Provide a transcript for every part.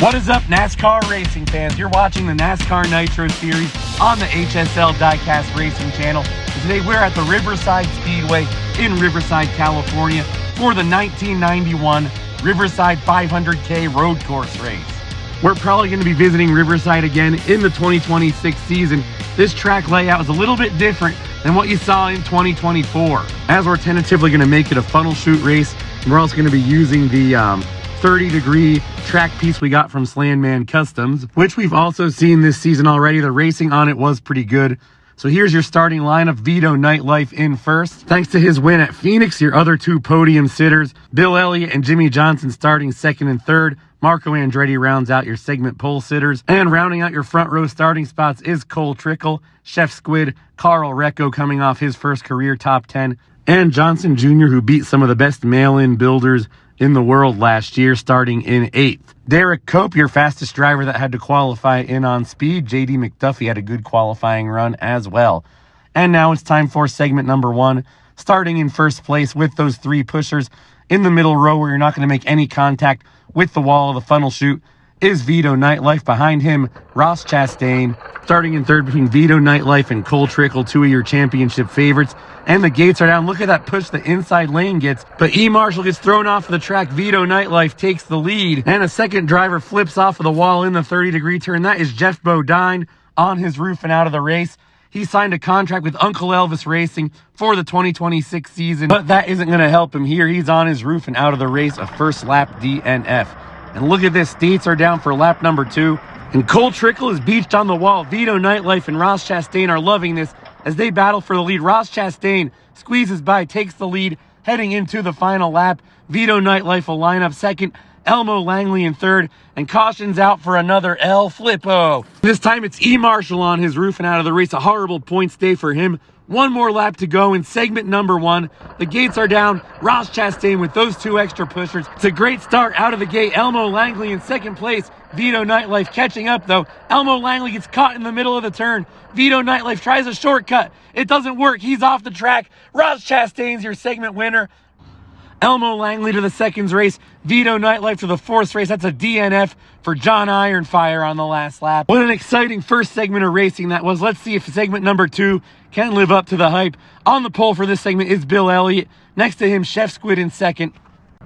What is up, NASCAR racing fans? You're watching the NASCAR Nitro Series on the HSL Diecast Racing channel. And today we're at the Riverside Speedway in Riverside, California for the 1991 Riverside 500K road course race. We're probably going to be visiting Riverside again in the 2026 season. This track layout is a little bit different than what you saw in 2024. As we're tentatively going to make it a funnel chute race, we're also going to be using the 30-degree track piece we got from Slandman Customs, which we've also seen this season already. The racing on it was pretty good. So here's your starting lineup. Vito Nightlife in first. Thanks to his win at Phoenix, your other two podium sitters, Bill Elliott and Jimmy Johnson, starting second and third. Marco Andretti rounds out your segment pole sitters. And rounding out your front row starting spots is Cole Trickle, Chef Squid, Carl Recco coming off his first career top 10, and Johnson Jr., who beat some of the best mail-in builders in the world last year, starting in 8th. Derek Cope, your fastest driver that had to qualify in on speed. JD McDuffie had a good qualifying run as well. And now it's time for segment number 1, starting in first place with those 3 pushers. In the middle row, where you're not going to make any contact with the wall of the funnel chute, is Vito Nightlife. Behind him, Ross Chastain. Starting in third between Vito Nightlife and Cole Trickle, 2 of your championship favorites. And the gates are down. Look at that push the inside lane gets. But E. Marshall gets thrown off the track. Vito Nightlife takes the lead. And a second driver flips off of the wall in the 30-degree turn. That is Jeff Bodine on his roof and out of the race. He signed a contract with Uncle Elvis Racing for the 2026 season. But that isn't going to help him here. He's on his roof and out of the race. A first lap DNF. And look at this. States are down for lap number 2. And Cole Trickle is beached on the wall. Vito Nightlife and Ross Chastain are loving this as they battle for the lead. Ross Chastain squeezes by, takes the lead, heading into the final lap. Vito Nightlife will line up second, Elmo Langley in third, and cautions out for another El Flippo. This time it's E. Marshall on his roof and out of the race. A horrible points day for him. 1 more lap to go in segment number 1. The gates are down. Ross Chastain with those 2 extra pushers. It's a great start out of the gate. Elmo Langley in second place. Vito Nightlife catching up, though. Elmo Langley gets caught in the middle of the turn. Vito Nightlife tries a shortcut. It doesn't work. He's off the track. Ross Chastain's your segment winner. Elmo Langley to the seconds race. Vito Nightlife to the 4th race. That's a DNF for John Ironfire on the last lap. What an exciting first segment of racing that was. Let's see if segment number 2 can live up to the hype. On the pole for this segment is Bill Elliott. Next to him, Chef Squid in second.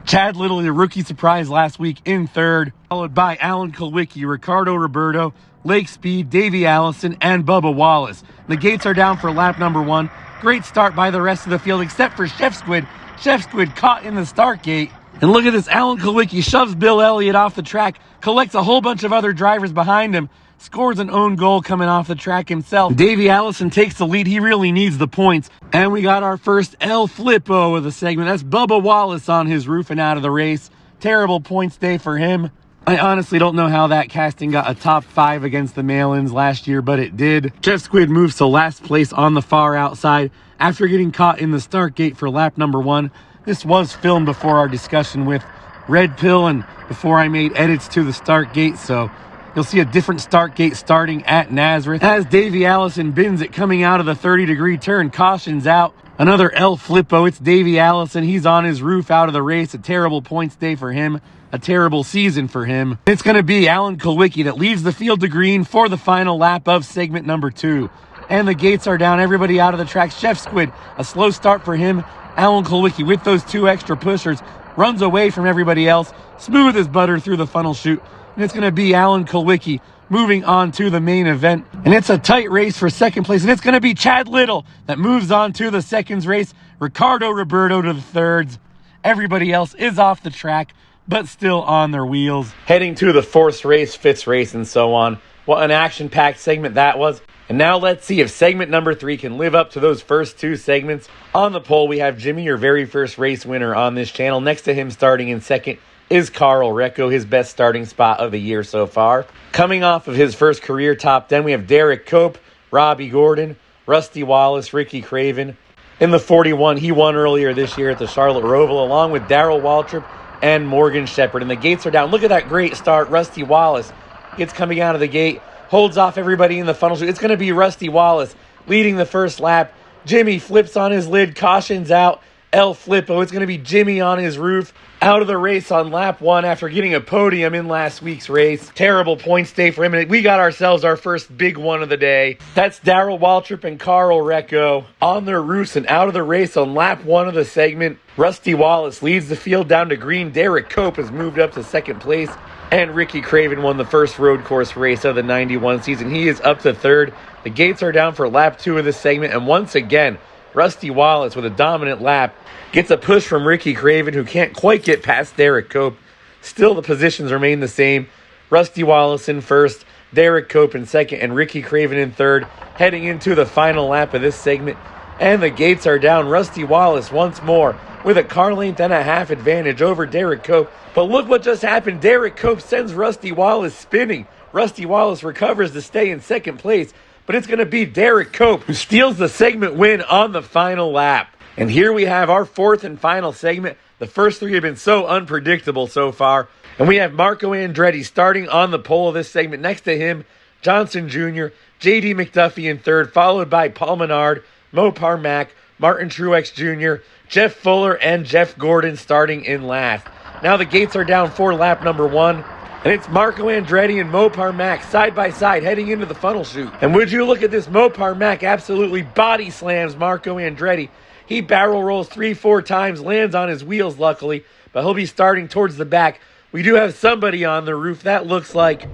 Chad Little, the rookie surprise last week, in third. Followed by Alan Kulwicki, Ricardo Roberto, Lake Speed, Davey Allison, and Bubba Wallace. The gates are down for lap number 1. Great start by the rest of the field, except for Chef Squid. Chef Squid caught in the start gate. And look at this, Alan Kulwicki shoves Bill Elliott off the track, collects a whole bunch of other drivers behind him, scores an own goal coming off the track himself. Davey Allison takes the lead. He really needs the points. And we got our first El Flippo of the segment. That's Bubba Wallace on his roof and out of the race. Terrible points day for him. I honestly don't know how that casting got a top 5 against the mail-ins last year, but it did. Chef Squid moves to last place on the far outside after getting caught in the start gate for lap number 1. This was filmed before our discussion with Red Pill and before I made edits to the start gate, so you'll see a different start gate starting at Nazareth. As Davey Allison bins it coming out of the 30-degree turn, cautions out. Another El Flippo. It's Davey Allison. He's on his roof out of the race. A terrible points day for him. A terrible season for him. It's going to be Alan Kulwicki that leads the field to green for the final lap of segment number 2. And the gates are down. Everybody out of the track. Chef Squid, a slow start for him. Alan Kulwicki with those 2 extra pushers runs away from everybody else. Smooth as butter through the funnel chute. And it's going to be Alan Kulwicki moving on to the main event. And it's a tight race for second place. And it's going to be Chad Little that moves on to the seconds race. Ricardo Roberto to the thirds. Everybody else is off the track, but still on their wheels. Heading to the 4th race, 5th race, and so on. What an action-packed segment that was. And now let's see if segment number 3 can live up to those first 2 segments. On the pole, we have Jimmy, your very first race winner on this channel. Next to him, starting in second, is Carl Recco, his best starting spot of the year so far. Coming off of his first career top 10, we have Derek Cope, Robbie Gordon, Rusty Wallace, Ricky Craven. In the 41, he won earlier this year at the Charlotte Roval, along with Darrell Waltrip and Morgan Shepherd. And the gates are down. Look at that great start. Rusty Wallace gets coming out of the gate, holds off everybody in the funnel chute. It's going to be Rusty Wallace leading the first lap. Jimmy flips on his lid, cautions out. El Flippo. It's going to be Jimmy on his roof, out of the race on lap 1 after getting a podium in last week's race. Terrible points day for him, and we got ourselves our first big one of the day. That's Darrell Waltrip and Carl Recco on their roofs and out of the race on lap 1 of the segment. Rusty Wallace leads the field down to green. Derek Cope has moved up to second place, and Ricky Craven won the first road course race of the 91 season. He is up to third. The gates are down for lap 2 of this segment, and once again, Rusty Wallace with a dominant lap gets a push from Ricky Craven, who can't quite get past Derek Cope. Still, the positions remain the same. Rusty Wallace in first, Derek Cope in second, and Ricky Craven in third, heading into the final lap of this segment. And the gates are down. Rusty Wallace once more with a car length and a half advantage over Derek Cope. But look what just happened. Derek Cope sends Rusty Wallace spinning. Rusty Wallace recovers to stay in second place, but it's going to be Derek Cope who steals the segment win on the final lap. And here we have our fourth and final segment. The first three have been so unpredictable so far. And we have Marco Andretti starting on the pole of this segment. Next to him, Johnson Jr., J.D. McDuffie in third, followed by Paul Menard, Mopar Mack, Martin Truex Jr., Jeff Fuller, and Jeff Gordon starting in last. Now the gates are down for lap number 1. And it's Marco Andretti and Mopar Mack side by side heading into the Funnel Chute. And would you look at this, Mopar Mack absolutely body slams Marco Andretti. He barrel rolls 3-4 times, lands on his wheels luckily, but he'll be starting towards the back. We do have somebody on the roof. That looks like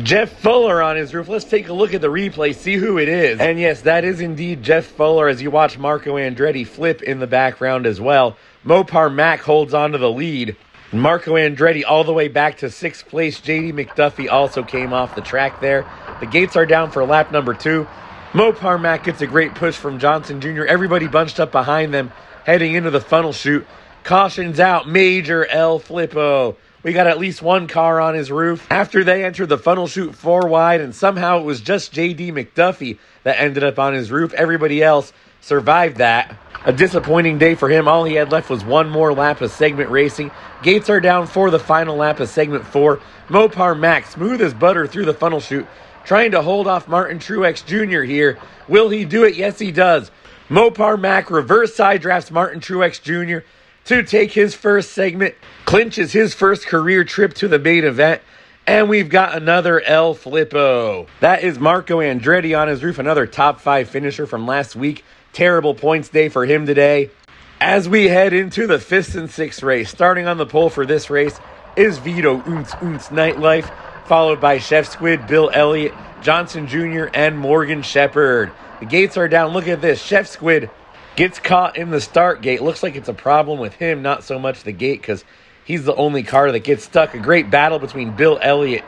Jeff Fuller on his roof. Let's take a look at the replay, see who it is. And yes, that is indeed Jeff Fuller as you watch Marco Andretti flip in the background as well. Mopar Mack holds on to the lead. Marco Andretti all the way back to 6th place. J.D. McDuffie also came off the track there. The gates are down for lap number 2. Mopar Mack gets a great push from Johnson Jr. Everybody bunched up behind them heading into the Funnel Chute. Cautions out Major El Flippo. We got at least one car on his roof. After they entered the Funnel Chute 4 wide, and somehow it was just J.D. McDuffie that ended up on his roof. Everybody else survived that. A disappointing day for him. All he had left was one more lap of segment racing. Gates are down for the final lap of segment 4. Mopar Mack, smooth as butter through the Funnel Chute, trying to hold off Martin Truex Jr. here. Will he do it? Yes, he does. Mopar Mack reverse side drafts Martin Truex Jr. to take his first segment, clinches his first career trip to the main event, and we've got another El Flippo. That is Marco Andretti on his roof, another top 5 finisher from last week. Terrible points day for him today. As we head into the 5th and 6th race, starting on the pole for this race is Vito Nightlife, followed by Chef Squid, Bill Elliott, Johnson Jr., and Morgan Shepherd. The gates are down. Look at this. Chef Squid gets caught in the start gate. Looks like it's a problem with him, not so much the gate, because he's the only car that gets stuck. A great battle between Bill Elliott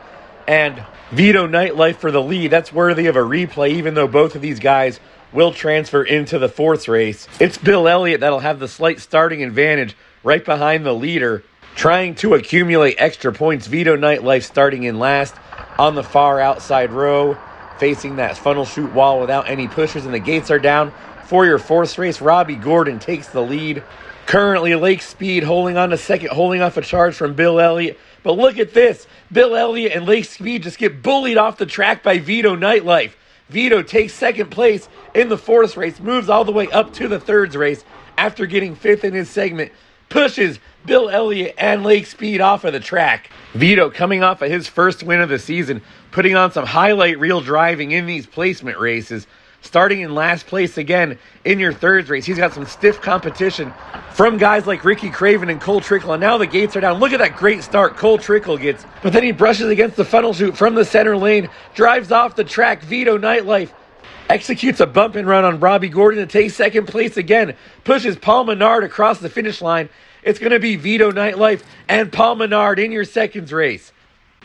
and Vito Nightlife for the lead. That's worthy of a replay, even though both of these guys will transfer into the 4th race. It's Bill Elliott that'll have the slight starting advantage right behind the leader, trying to accumulate extra points. Vito Nightlife starting in last on the far outside row, facing that Funnel Chute wall without any pushers, and the gates are down for your 4th race. Robbie Gordon takes the lead. Currently, Lake Speed holding on to second, holding off a charge from Bill Elliott. But look at this. Bill Elliott and Lake Speed just get bullied off the track by Vito Nightlife. Vito takes second place in the 4th race, moves all the way up to the 3rd race after getting 5th in his segment, pushes Bill Elliott and Lake Speed off of the track. Vito coming off of his first win of the season, putting on some highlight reel driving in these placement races, starting in last place again in your 3rd race. He's got some stiff competition from guys like Ricky Craven and Cole Trickle, and now the gates are down. Look at that great start Cole Trickle gets, but then he brushes against the Funnel Chute from the center lane, drives off the track. Vito Nightlife executes a bump and run on Robbie Gordon to take second place again, pushes Paul Menard across the finish line. It's going to be Vito Nightlife and Paul Menard in your 2nd race.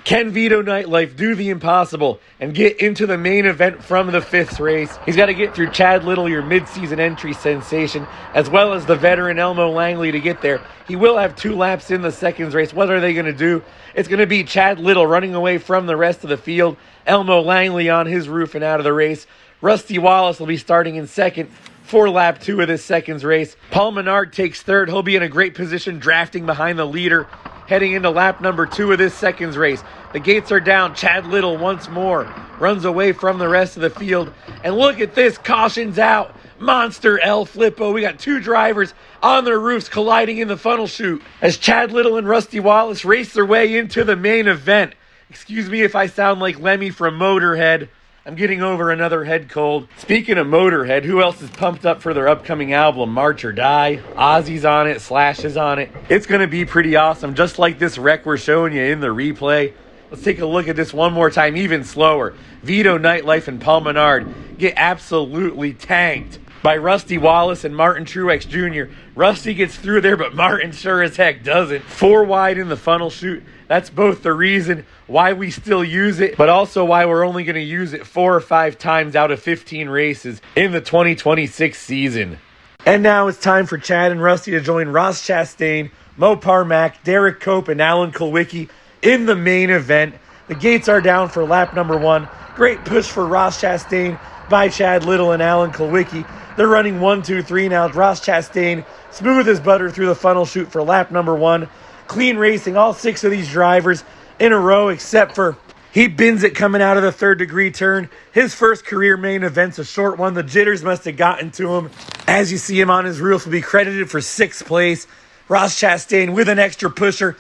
Can Vito Nightlife do the impossible and get into the main event from the 5th race? He's got to get through Chad Little, your mid-season entry sensation, as well as the veteran Elmo Langley to get there. He will have 2 laps in the 2nd race. What are they going to do? It's going to be Chad Little running away from the rest of the field. Elmo Langley on his roof and out of the race. Rusty Wallace will be starting in 2nd for lap 2 of this 2nd race. Paul Menard takes 3rd. He'll be in a great position drafting behind the leader, heading into lap number 2 of this 2nd race. The gates are down. Chad Little once more runs away from the rest of the field. And look at this. Cautions out monster El Flippo. We got two drivers on their roofs colliding in the funnel chute as Chad Little and Rusty Wallace race their way into the main event. Excuse me if I sound like Lemmy from Motorhead. I'm getting over another head cold. Speaking of Motorhead, who else is pumped up for their upcoming album, March or Die? Ozzy's on it, Slash is on it. It's going to be pretty awesome, just like this wreck we're showing you in the replay. Let's take a look at this one more time, even slower. Vito Nightlife and Paul Menard get absolutely tanked by Rusty Wallace and Martin Truex Jr. Rusty gets through there, but Martin sure as heck doesn't. 4 wide in the funnel chute. That's both the reason why we still use it, but also why we're only going to use it 4 or 5 times out of 15 races in the 2026 season. And now it's time for Chad and Rusty to join Ross Chastain, Mo Parmack, Derek Cope, and Alan Kulwicki in the main event. The gates are down for lap number 1. Great push for Ross Chastain by Chad Little and Alan Kulwicki. They're running 1, 2, 3 now. Ross Chastain, smooth as butter through the funnel chute for lap number 1. Clean racing, all 6 of these drivers in a row, except for he bins it coming out of the 3rd degree turn. His first career main event's a short one. The jitters must have gotten to him. As you see him on his roof, will be credited for 6th place. Ross Chastain with an extra pusher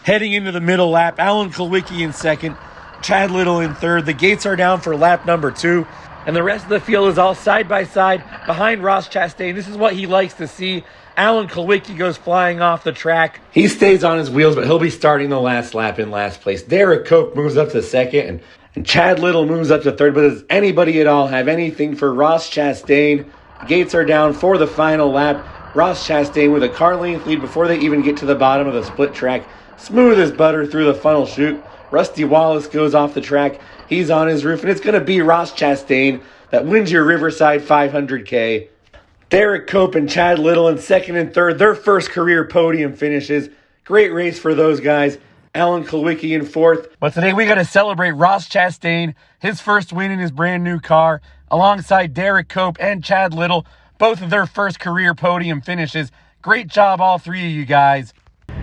heading into the middle lap. Alan Kulwicki in 2nd. Chad Little in 3rd. The gates are down for lap number 2. And the rest of the field is all side by side behind Ross Chastain. This is what he likes to see. Alan Kulwicki goes flying off the track. He stays on his wheels, but he'll be starting the last lap in last place. Derek Cope moves up to 2nd, and Chad Little moves up to 3rd. But does anybody at all have anything for Ross Chastain? Gates are down for the final lap. Ross Chastain with a car length lead before they even get to the bottom of the split track. Smooth as butter through the funnel chute. Rusty Wallace goes off the track. He's on his roof, and it's going to be Ross Chastain that wins your Riverside 500K. Derek Cope and Chad Little in 2nd and 3rd, their first career podium finishes. Great race for those guys. Alan Kulwicki in 4th. But today we got to celebrate Ross Chastain, his first win in his brand new car, alongside Derek Cope and Chad Little, both of their first career podium finishes. Great job, all 3 of you guys.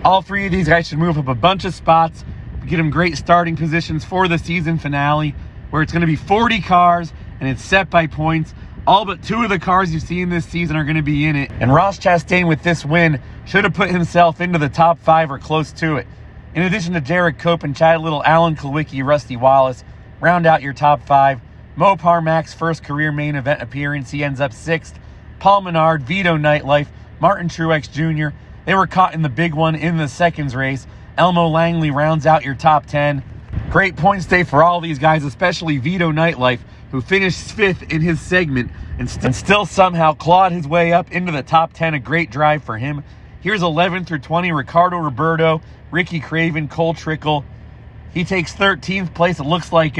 All 3 of these guys should move up a bunch of spots, get them great starting positions for the season finale, where it's going to be 40 cars, and it's set by points. All but 2 of the cars you see in this season are going to be in it. And Ross Chastain, with this win, should have put himself into the top 5 or close to it. In addition to Derek Cope and Chad Little, Alan Kulwicki, Rusty Wallace, round out your top 5. Mo Parmack's first career main event appearance, he ends up 6th. Paul Menard, Vito Nightlife, Martin Truex Jr., they were caught in the big one in the seconds race. Elmo Langley rounds out your top 10. Great points day for all these guys, especially Vito Nightlife, who finished 5th in his segment and still somehow clawed his way up into the top 10. A great drive for him. Here's 11 through 20, Ricardo Roberto, Ricky Craven, Cole Trickle. He takes 13th place. It looks like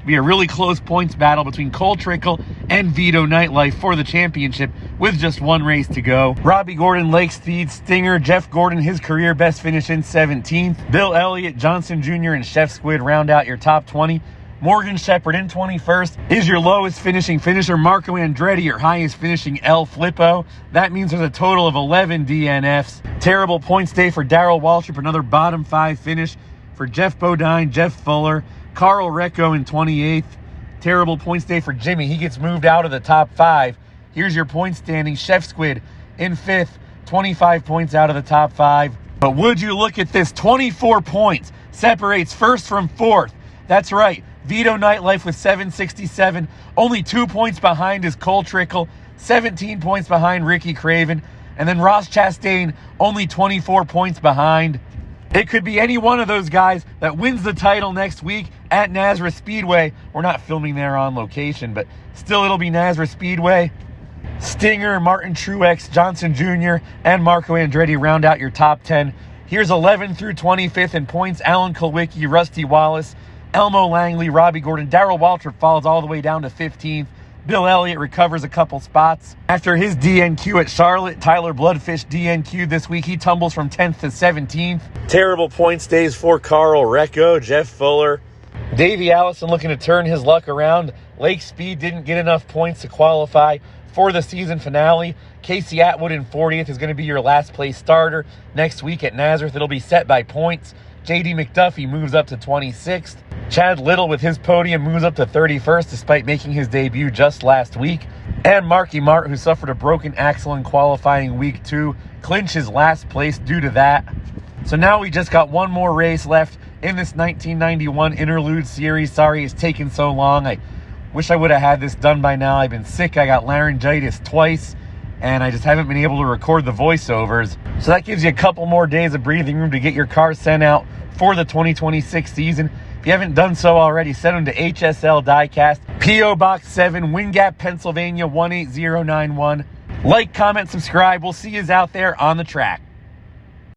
be a really close points battle between Cole Trickle and Vito Nightlife for the championship with just 1 race to go. Robbie Gordon, Lake Speed, Stinger, Jeff Gordon, his career best finish in 17th. Bill Elliott, Johnson Jr., and Chef Squid round out your top 20. Morgan Shepherd in 21st is your lowest finishing finisher. Marco Andretti, your highest finishing El Flippo. That means there's a total of 11 DNFs. Terrible points day for Darrell Waltrip, another bottom 5 finish. For Jeff Bodine, Jeff Fuller, Carl Recco in 28th. Terrible points day for Jimmy. He gets moved out of the top 5. Here's your point standing. Chef Squid in 5th, 25 points out of the top 5. But would you look at this? 24 points separates 1st from 4th. That's right. Vito Nightlife with 767. Only 2 points behind is Cole Trickle. 17 points behind Ricky Craven. And then Ross Chastain only 24 points behind. It could be any one of those guys that wins the title next week at Nazareth Speedway. We're not filming there on location, but still it'll be Nazareth Speedway. Stinger, Martin Truex, Johnson Jr., and Marco Andretti round out your top 10. Here's 11 through 25th in points. Alan Kulwicki, Rusty Wallace, Elmo Langley, Robbie Gordon. Darrell Waltrip falls all the way down to 15th. Bill Elliott recovers a couple spots. After his DNQ at Charlotte, Tyler Bloodfish DNQ this week. He tumbles from 10th to 17th. Terrible points days for Carl Recco, Jeff Fuller. Davey Allison looking to turn his luck around. Lake Speed didn't get enough points to qualify for the season finale. Casey Atwood in 40th is going to be your last place starter. Next week at Nazareth, it'll be set by points. J.D. McDuffie moves up to 26th. Chad Little with his podium moves up to 31st despite making his debut just last week. And Marky Mart, who suffered a broken axle in qualifying week 2, clinches last place due to that. So now we just got one more race left in this 1991 Interlude Series. Sorry it's taken so long. I wish I would have had this done by now. I've been sick. I got laryngitis twice, and I just haven't been able to record the voiceovers. So that gives you a couple more days of breathing room to get your car sent out for the 2026 season. If you haven't done so already, send them to HSL Diecast, P.O. Box 7, Wind Gap, Pennsylvania 18091. Like, comment, subscribe. We'll see you out there on the track.